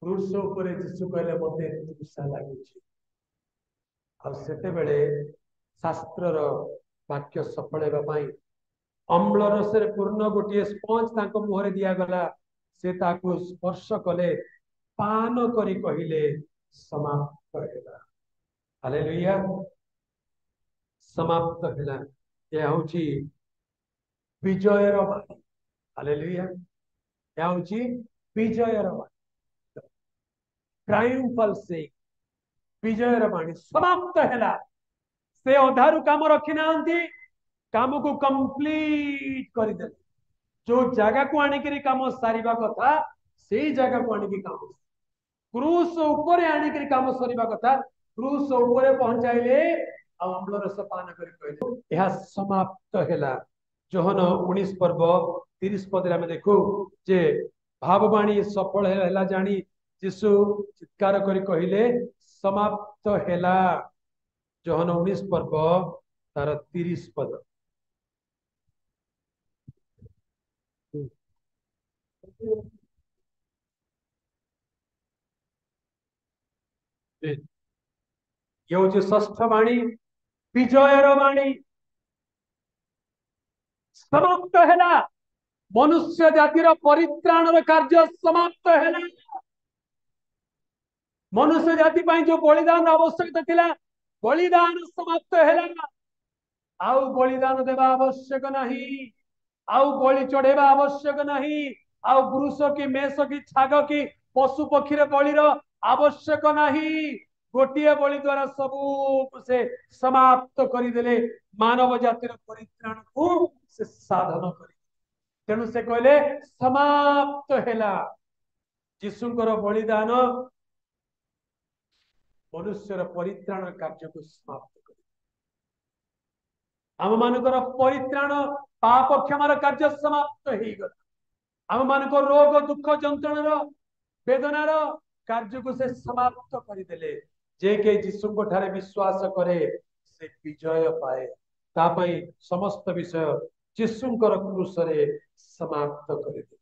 क्रूस उपरे जीशु कहले मते तृषा लागुची आते बेले शास्त्र वाक्य सफल होगा अम्ल रस पूर्ण गोटे स्पंज मुहर दिगला से ताकू स्पर्श कले पान करी कहले समाप्त है हालेलुया समाप्त है यह हूँ विजयर बाणी हालेलुया यह हूँ विजयर बाणी ट्रायम्फल से विजयर बाणी समाप्त है से अधारू काम रखी ना काम को कंप्लीट करदे जो जगह को आणिक काम सारिबा कथा से जगह को आणिक काम क्रूस ऊपर आणिक काम सरिबा कथा क्रूस ऊपर पहुंचाइले अम्ल रस पान कर कहले यह समाप्त हैला जोहन 19 पर्व 30 पद में देखू जे भाववाणी सफल हैला जानी यीशु चित्कार करी कहले समाप्त हैला जोहन 19 पर्व तार 30 पद ये हूँ षष्ठ वाणी विजयर वाणी समाप्त है मनुष्य जातिर परित्राण कार्य समाप्त है मनुष्य जाति जो बलिदान आवश्यकता थिला बलिदान समाप्त है आउ बलिदान देवा आवश्यक नहीं आउ बलि चढ़ेवा आवश्यक नहीं आउ पुरुष की मेष की छाग की पशु पक्षी बलिर आवश्यक नहीं गोटे बलि द्वारा सबू से समाप्त करदे मानव जातिर परित्राण को से साधन कर तेणु से कहले समाप्त हैला यीशुଙ୍କର बलिदान मनुष्यर परित्राण कार्य को समाप्त कर आम मानकर परित्राण पाप क्षमार कार्य समाप्त हो गला आम मानक रोग दुख जंत्रणर वेदनार कार्य को से समाप्त करदे जे के यीशु ठारे विश्वास करे से विजय पाए तापाई समस्त विषय यीशुଙ୍କର क्रूस रे समाप्त कर